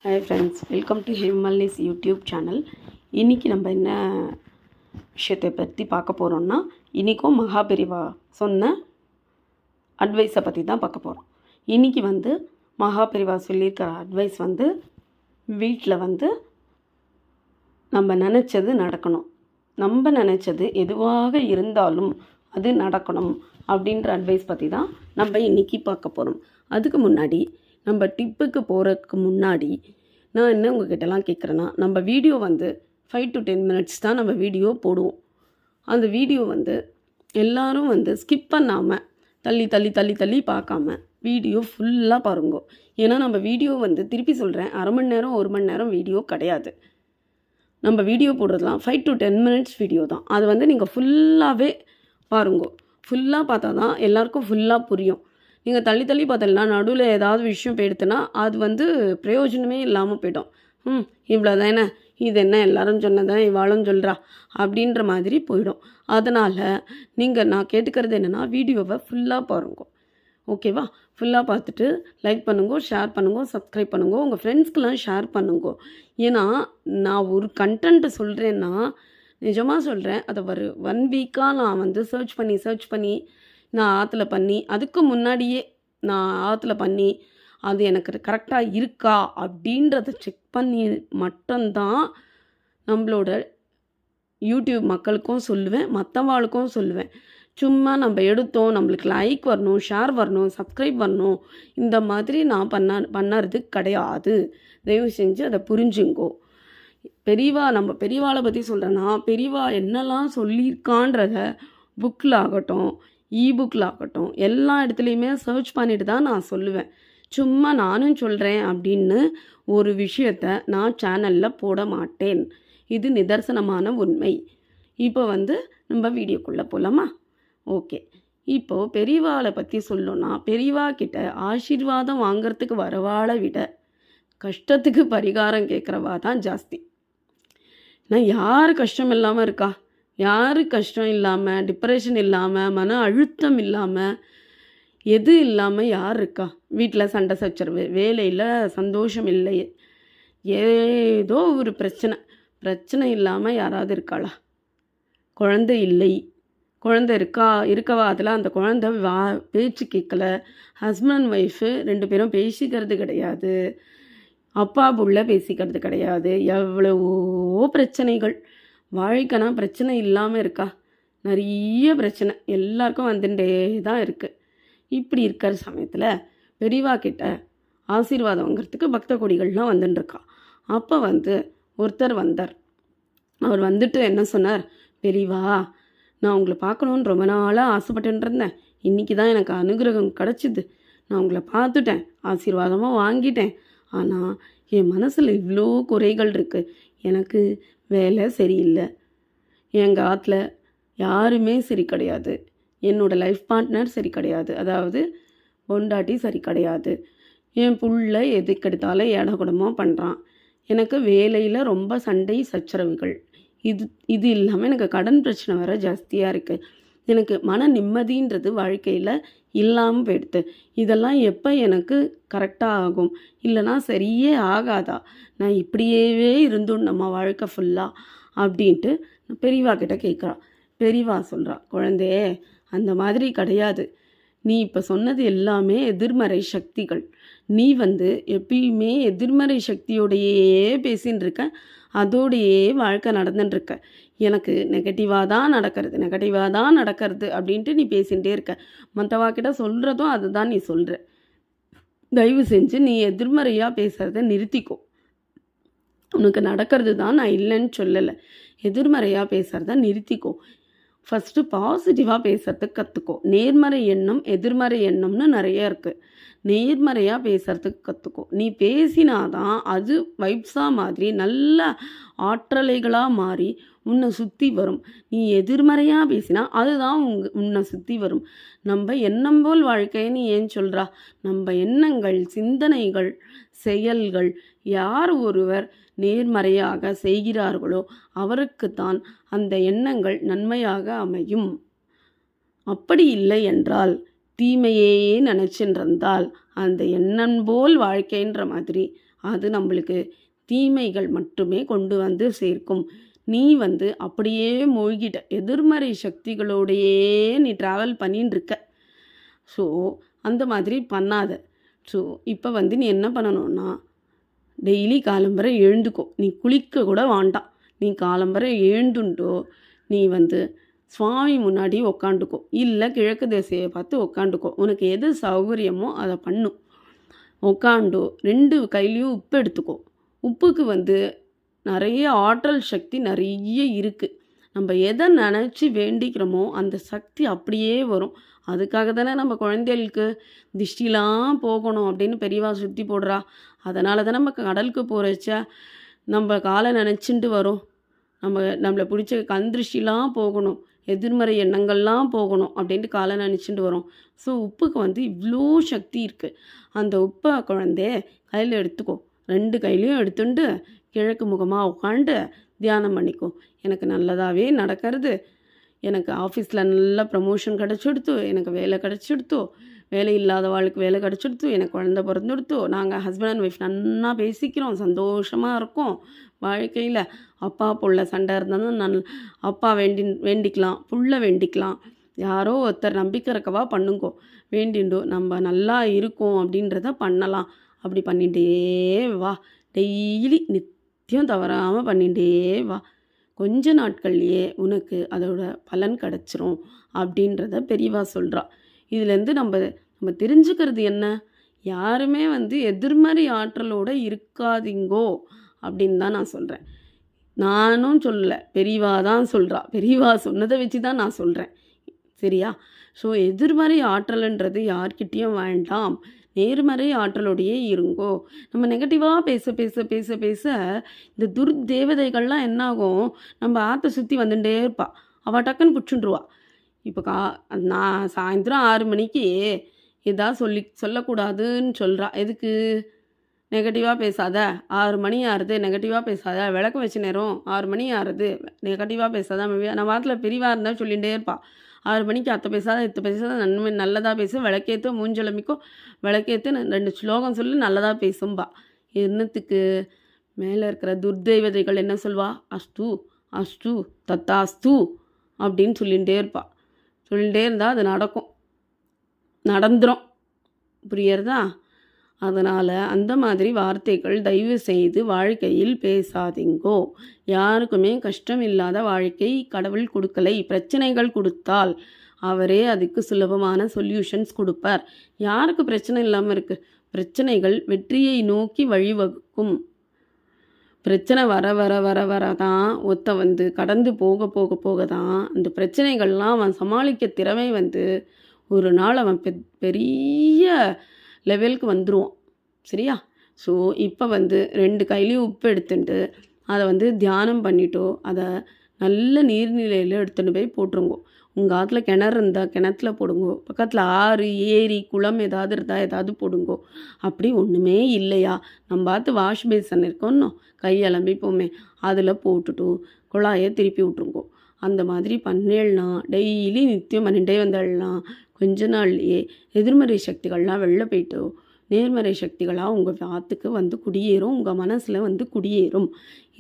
Hi friends, welcome to Hemalni's YouTube channel. இன்றைக்கி நம்ம என்ன விஷயத்தை பற்றி பார்க்க போகிறோம்னா, இன்றைக்கும் மகாபெரிவா சொன்ன அட்வைஸை பற்றி தான் பார்க்க போகிறோம். இன்றைக்கி மகாபெரிவா சொல்லியிருக்கிற அட்வைஸ் வீட்டில் நம்ம நினச்சது நடக்கணும், நம்ம நினச்சது எதுவாக இருந்தாலும் அது நடக்கணும் அப்படின்ற அட்வைஸ் பற்றி தான் நம்ம இன்றைக்கி பார்க்க போகிறோம். அதுக்கு முன்னாடி நம்ம டிப்புக்கு போகிறதுக்கு முன்னாடி நான் என்ன உங்ககிட்டலாம் கேட்குறேன்னா, நம்ம வீடியோ 5 to 10 minutes தான் நம்ம வீடியோ போடுவோம். அந்த வீடியோ எல்லோரும் ஸ்கிப் பண்ணாமல் தள்ளி தள்ளி தள்ளி தள்ளி பார்க்காம வீடியோ ஃபுல்லாக பாருங்க. ஏன்னா நம்ம வீடியோ திருப்பி சொல்கிறேன், அரை மணி நேரம் 1 மணி நேரம் வீடியோ கிடையாது. நம்ம வீடியோ போடுறதுலாம் 5 to 10 minutes வீடியோ தான். அது நீங்கள் ஃபுல்லாகவே பாருங்க. ஃபுல்லாக பார்த்தா தான் எல்லாருக்கும் ஃபுல்லாக புரியும். நீங்கள் தள்ளி தள்ளி பார்த்தீங்கன்னா நடுவில் ஏதாவது விஷயம் போயிடுத்துன்னா அது பிரயோஜனமே இல்லாமல் போய்டும். இவ்வளோ தானே, இது என்ன எல்லாரும் சொன்னதான் இவாளும் சொல்கிறா அப்படின்ற மாதிரி போயிடும். அதனால் நான் கேட்டுக்கிறது என்னென்னா, வீடியோவை ஃபுல்லாக பாருங்க, ஓகேவா? ஃபுல்லாக பார்த்துட்டு லைக் பண்ணுங்க, ஷேர் பண்ணுங்க, சப்ஸ்கிரைப் பண்ணுங்க, உங்கள் ஃப்ரெண்ட்ஸ்க்கெலாம் ஷேர் பண்ணுங்க. ஏன்னா நான் ஒரு கண்டென்ட்டு சொல்கிறேன்னா நிஜமாக சொல்கிறேன், அதை ஒரு 1 வீக்காக நான் சர்ச் பண்ணி நான் ஆற்றுல பண்ணி, அதுக்கு முன்னாடியே நான் ஆற்றுல பண்ணி அது எனக்கு கரெக்டாக இருக்கா அப்படின்றத செக் பண்ணி மட்டும்தான் நம்மளோட யூடியூப் மக்களுக்கும் சொல்லுவேன், மற்றவாளுக்கும் சொல்லுவேன். சும்மா நம்ம எடுத்தோம், நம்மளுக்கு லைக் வரணும், ஷேர் வரணும், சப்ஸ்கிரைப் வரணும், இந்த மாதிரி நான் பண்ணறது கிடையாது. தயவு செஞ்சு அதை புரிஞ்சுங்கோ. நம்ம பெரியவாளை பற்றி சொல்கிறேன்னா, பெரியவா என்னெல்லாம் சொல்லியிருக்கான்றத புக்கில் ஆகட்டும், இபுக்கில் ஆகட்டும், எல்லா இடத்துலையுமே சர்ச் பண்ணிட்டு தான் நான் சொல்லுவேன். சும்மா நானும் சொல்கிறேன் அப்படின்னு ஒரு விஷயத்தை நான் சேனலில் போட மாட்டேன். இது நிதர்சனமான உண்மை. இப்போ நம்ம வீடியோக்குள்ளே போகலாமா? ஓகே. இப்போது பெரியவாளை பற்றி சொல்லணும்னா, பெரியவா கிட்ட ஆசீர்வாதம் வாங்கிறதுக்கு வரவாளை விட கஷ்டத்துக்கு பரிகாரம் கேட்குறவா தான் ஜாஸ்தி. நான் யார் கஷ்டம் இல்லாமல் இருக்கா? யார் கஷ்டம் இல்லாமல், டிப்ரெஷன் இல்லாமல், மன அழுத்தம் இல்லாமல், எது இல்லாமல் யார் இருக்கா? வீட்டில் சண்டை சச்சரவு, வேலையில் சந்தோஷம் இல்லை, ஏதோ ஒரு பிரச்சனை இல்லாமல் யாராவது இருக்காளா? குழந்தை இல்லை, குழந்தை இருக்கவா அதில் அந்த குழந்தை பேச்சு கேட்கல, ஹஸ்பண்ட் ஒய்ஃபு 2 பேரும் பேசிக்கிறது கிடையாது, அப்பா புள்ள பேசிக்கிறது கிடையாது, எவ்வளவோ பிரச்சனைகள். வாழ்க்கைனா பிரச்சனை இல்லாமல் இருக்கா? நிறைய பிரச்சனை எல்லாருக்கும் வந்துட்டே தான் இருக்குது. இப்படி இருக்கிற சமயத்தில் பெரியவா கிட்ட ஆசீர்வாதம் வாங்கிறதுக்கு பக்த கொடிகள்லாம் வந்துட்டுருக்கா. அப்போ ஒருத்தர் வந்தார். அவர் என்ன சொன்னார், பெரியவா, நான் உங்களை பார்க்கணுன்னு ரொம்ப நாளாக ஆசைப்பட்டுன்னு இருந்தேன். இன்றைக்கி தான் எனக்கு அனுகிரகம் கிடச்சிது. நான் உங்களை பார்த்துட்டேன், ஆசீர்வாதமாக வாங்கிட்டேன். ஆனால் என் மனசில் இவ்வளோ குறைகள் இருக்குது. எனக்கு வேலை சரியில்லை, எங்கள் ஆற்றுல யாருமே சரி கிடையாது, என்னோடய லைஃப் பார்ட்னர் சரி கிடையாது, அதாவது பொண்டாட்டி சரி கிடையாது, என் புள்ள எதுக்கெடுத்தாலும் ஏடகுடமாக பண்ணுறான், எனக்கு வேலையில் ரொம்ப சண்டை சச்சரவுகள், இது இல்லாமல் எனக்கு கடன் பிரச்சனை வேறு ஜாஸ்தியாக இருக்குது, எனக்கு மன நிம்மதின்றது வாழ்க்கையில் இல்லாமல் போயிடுது. இதெல்லாம் எப்போ எனக்கு கரெக்டாக ஆகும்? இல்லைனா சரியே ஆகாதா? நான் இப்படியே இருந்தோம் நம்ம வாழ்க்கை ஃபுல்லாக அப்படின்ட்டு பெரியவா கிட்ட கேட்குறா. பெரியவா சொல்கிறா, குழந்தையே, அந்த மாதிரி கிடையாது. நீ இப்போ சொன்னது எல்லாமே எதிர்மறை சக்திகள். நீ எப்பயுமே எதிர்மறை சக்தியோடையே பேசின்னு இருக்க, அதோடையே வாழ்க்கை நடந்துட்டுருக்க. எனக்கு நெகட்டிவாக தான் நடக்கிறது அப்படின்ட்டு நீ பேசிகிட்டே இருக்க. மற்றவாக்கிட்ட சொல்கிறதும் அதுதான் நீ சொல்கிற. தயவு செஞ்சு நீ எதிர்மறையாக பேசுகிறத நிறுத்திக்கோ. உனக்கு நடக்கிறது தான், நான் இல்லைன்னு சொல்லலை. எதிர்மறையாக பேசுகிறத நிறுத்திக்கோ. ஃபஸ்ட்டு பாசிட்டிவாக பேசுகிறதுக்கு கற்றுக்கோ. நேர்மறை எண்ணம், எதிர்மறை எண்ணம்னு நிறைய இருக்குது. நேர்மறையாக பேசுகிறதுக்கு கற்றுக்கோ. நீ பேசினாதான் அது வைப்ஸாக மாதிரி நல்ல ஆற்றலைகளாக மாறி உன்னை சுற்றி வரும். நீ எதிர்மறையாக பேசினா அதுதான் உன்னை சுற்றி வரும். நம்ம எண்ணம் போல் வாழ்க்கைன்னு ஏன் சொல்கிறா? நம்ம எண்ணங்கள், சிந்தனைகள், செயல்கள் யார் ஒருவர் நேர்மறையாக செய்கிறார்களோ அவருக்குத்தான் அந்த எண்ணங்கள் நன்மையாக அமையும். அப்படி இல்லை என்றால், தீமையே நினச்சின்றிருந்தால் அந்த எண்ணம் போல் வாழ்க்கைன்ற மாதிரி அது நம்மளுக்கு தீமைகள் மட்டுமே கொண்டு வந்து சேர்க்கும். நீ வந்து அப்படியே மூழ்கிட்ட எதிர்மறை சக்திகளோடையே நீ ட்ராவல் பண்ணின்னு இருக்க. ஸோ அந்த மாதிரி பண்ணாத. ஸோ இப்போ வந்து நீ என்ன பண்ணணும்னா, டெய்லி காலம்பரை எழுந்துக்கோ. நீ குளிக்க கூட வேண்டாம். நீ காலம்பரை எழுந்துண்டோ நீ வந்து சுவாமி முன்னாடி உக்காண்டுக்கோ, இல்லை கிழக்கு திசையை பார்த்து உக்காண்டுக்கோ. உனக்கு எது சௌகரியமோ அதை பண்ணும். உக்காண்டோ 2 கையிலையும் உப்பு எடுத்துக்கோ. உப்புக்கு வந்து நிறைய ஆற்றல் சக்தி நிறைய இருக்குது. நம்ம எதை நினச்சி வேண்டிக்கிறோமோ அந்த சக்தி அப்படியே வரும். அதுக்காக தானே நம்ம குழந்தைகளுக்கு திஷ்டிலாம் போகணும் அப்படின்னு பெரியவா சுற்றி போடுறா. அதனால தான் நம்ம கடலுக்கு போகிறச்ச நம்ம காலை நினச்சிட்டு வரோம். நம்மளை பிடிச்ச கண் திருஷ்டிலாம் போகணும், எதிர்மறை எண்ணங்கள்லாம் போகணும் அப்படின்ட்டு காலை நினச்சிட்டு வரோம். ஸோ உப்புக்கு வந்து இவ்வளோ சக்தி இருக்குது. அந்த உப்பை குழந்தைய கையில் எடுத்துக்கோ. 2 கையிலையும் எடுத்துட்டு கிழக்கு முகமாக உட்காந்து தியானம் பண்ணிக்கோ. எனக்கு நல்லதாகவே நடக்கிறது, எனக்கு ஆஃபீஸில் நல்ல ப்ரமோஷன் கிடச்சிடுத்தோ, எனக்கு வேலை கிடச்சிடுத்தோ, வேலை இல்லாதவாளுக்கு வேலை கிடச்சிடுத்தோ, எனக்கு குழந்தை பிறந்துடுத்தோ, நாங்கள் ஹஸ்பண்ட் அண்ட் ஒய்ஃப் நன்னா பேசிக்கிறோம், சந்தோஷமாக இருக்கோம் வாழ்க்கையில். அப்பா புள்ள சண்டை இருந்தாலும் அப்பா வேண்டிக்கலாம், புள்ள வேண்டிக்கலாம், யாரோ ஒருத்தர் நம்பிக்கை இருக்கவா பண்ணுங்கோ. வேண்டிண்டோ நம்ம நல்லா இருக்கோம் அப்படின்றத பண்ணலாம். அப்படி பண்ணிகிட்டே வா. டெய்லி நித்தியம் தவறாமல் பண்ணிகிட்டே வா. கொஞ்ச நாட்கள்லையே உனக்கு அதோட பலன் கிடச்சிரும் அப்படின்றத பெரியவா சொல்கிறா. இதுலேருந்து நம்ம தெரிஞ்சுக்கிறது என்ன, யாருமே வந்து எதிர்மறை ஆற்றலோடு இருக்காதீங்கோ அப்படின்னு தான் நான் சொல்கிறேன். நானும் சொல்லலை, பெரியவா தான் சொல்கிறா. பெரியவா சொன்னதை வச்சு தான் நான் சொல்கிறேன், சரியா? ஸோ எதிர்மறை ஆற்றல்ன்றது யார்கிட்டேயும் வேண்டாம், நேர்மறை ஆற்றலோடையே இருங்கோ. நம்ம நெகட்டிவாக பேச பேச பேச பேச இந்த துர்தேவதைகள்லாம் என்னாகும், நம்ம ஆற்றை சுற்றி வந்துட்டே இருப்பா. அவள் டக்குன்னு பிடிச்சுட்டுருவா. இப்போ நான் சாயந்தரம் 6 மணிக்கு ஏதாவது சொல்லக்கூடாதுன்னு சொல்கிறா. எதுக்கு? நெகட்டிவாக பேசாத, 6 மணி ஆறுது, நெகட்டிவாக பேசாத, விளக்கு வச்ச நேரம் 6 மணி ஆறுது, நெகட்டிவாக பேசாத. நம்ம வாரத்தில் பெரியவா இருந்தால் சொல்லிகிட்டே இருப்பாள், 6 மணிக்கு அத்தை பேசாத, இத்தை பேசாத, நல்லதாக பேசு, விளக்கேற்று, மூஞ்சலமிக்கோ, விளக்கேற்று 2 ஸ்லோகம் சொல்லி நல்லதாக பேசும்பா. என்னத்துக்கு? மேலே இருக்கிற துர்தெய்வதைகள் என்ன சொல்வா? அஸ்து அஸ்து தத்தாஸ்து அப்படின்னு சொல்லிகிட்டே இருப்பாள். சொல்லிகிட்டே இருந்தால் அது நடந்துடும். புரியறதா? அதனால் அந்த மாதிரி வார்த்தைகள் தயவு செய்து வாழ்க்கையில் பேசாதீங்கோ. யாருக்குமே கஷ்டம் இல்லாத வாழ்க்கை கடவுள் கொடுக்கலை. பிரச்சனைகள் கொடுத்தால் அவரே அதுக்கு சுலபமான சொல்யூஷன்ஸ் கொடுப்பார். யாருக்கு பிரச்சனை இல்லாமல் இருக்குது? பிரச்சனைகள் வெற்றியை நோக்கி வழிவகுக்கும். பிரச்சனை வர வர வர வர தான் வந்து கடந்து போக போக போக தான் அந்த பிரச்சனைகள்லாம் அவன் சமாளிக்க திறமை வந்து ஒரு நாள் அவன் பெரிய லெவலுக்கு வந்துடுவான், சரியா? ஸோ இப்போ வந்து 2 கையிலையும் உப்பு எடுத்துட்டு அதை வந்து தியானம் பண்ணிட்டோ, அதை நல்ல நீர்நிலையில் எடுத்துகிட்டு போய் போட்டுருங்கோ. உங்கள் ஆற்றுல கிணறு இருந்தால் கிணத்துல போடுங்கோ. பக்கத்தில் ஆறு ஏரி குளம் ஏதாவது இருந்தால் ஏதாவது போடுங்கோ. அப்படி ஒன்றுமே இல்லையா, நம்ம ஆற்று வாஷ் பேசன் இருக்கோன்னோ, கை அலம்பிப்போமே, அதில் போட்டுட்டு குழாயை திருப்பி விட்ருங்கோ. அந்த மாதிரி பண்ணேன்னா டெய்லி நித்தியம் பண்ணிகிட்டே வந்தாலாம் கொஞ்ச நாள்லையே எதிர்மறை சக்திகள்லாம் வெளில போயிட்டோ நேர்மறை சக்திகளாக உங்கள் ஆற்றுக்கு வந்து குடியேறும், உங்கள் மனசில் வந்து குடியேறும்.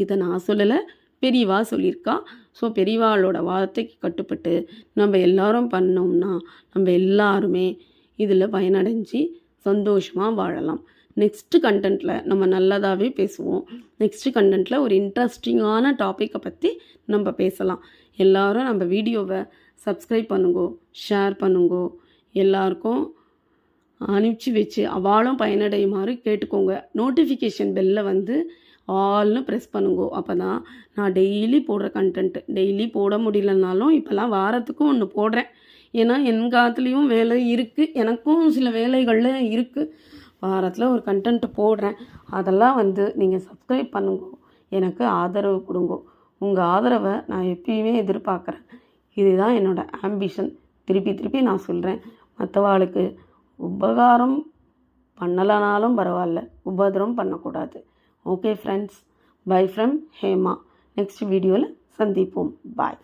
இதை நான் சொல்லலை, பெரியவா சொல்லியிருக்கா. ஸோ பெரியவாளோட வார்த்தைக்கு கட்டுப்பட்டு நம்ம எல்லாரும் பண்ணோம்னா நம்ம எல்லாருமே இதில் பயனடைஞ்சு சந்தோஷமாக வாழலாம். நெக்ஸ்ட்டு கண்டென்ட்டில் நம்ம நல்லதாகவே பேசுவோம். நெக்ஸ்ட்டு கண்டென்ட்டில் ஒரு இன்ட்ரெஸ்டிங்கான டாப்பிக்கை பற்றி நம்ம பேசலாம். எல்லோரும் நம்ம வீடியோவை சப்ஸ்கிரைப் பண்ணுங்கோ, ஷேர் பண்ணுங்கோ, எல்லாருக்கும் அனுப்பிச்சி வச்சு அவளும் பயனடையுமாறு கேட்டுக்கோங்க. நோட்டிஃபிகேஷன் பெல்லை வந்து ஆல்னு ப்ரெஸ் பண்ணுங்கோ. அப்போ தான் நான் டெய்லி போடுற கண்டென்ட்டு, டெய்லி போட முடியலனாலும் இப்போல்லாம் வாரத்துக்கும் ஒன்று போடுறேன். ஏன்னா எங்காத்துலேயும் வேலை இருக்குது, எனக்கும் சில வேலைகளில் இருக்குது. வாரத்தில் ஒரு கண்டென்ட்டு போடுறேன். அதெல்லாம் வந்து நீங்கள் சப்ஸ்கிரைப் பண்ணுங்கோ, எனக்கு ஆதரவு கொடுங்கோ. உங்கள் ஆதரவை நான் எப்பயுமே எதிர்பார்க்குறேன். இதுதான் என்னோடய ஆம்பிஷன். திருப்பி திருப்பி நான் சொல்கிறேன், மற்றவாளுக்கு உபகாரம் பண்ணலனாலும் பரவாயில்ல, உபதிரம் பண்ணக்கூடாது. Okay friends, by from Hema. Next வீடியோவில் சந்திப்போம். பாய்.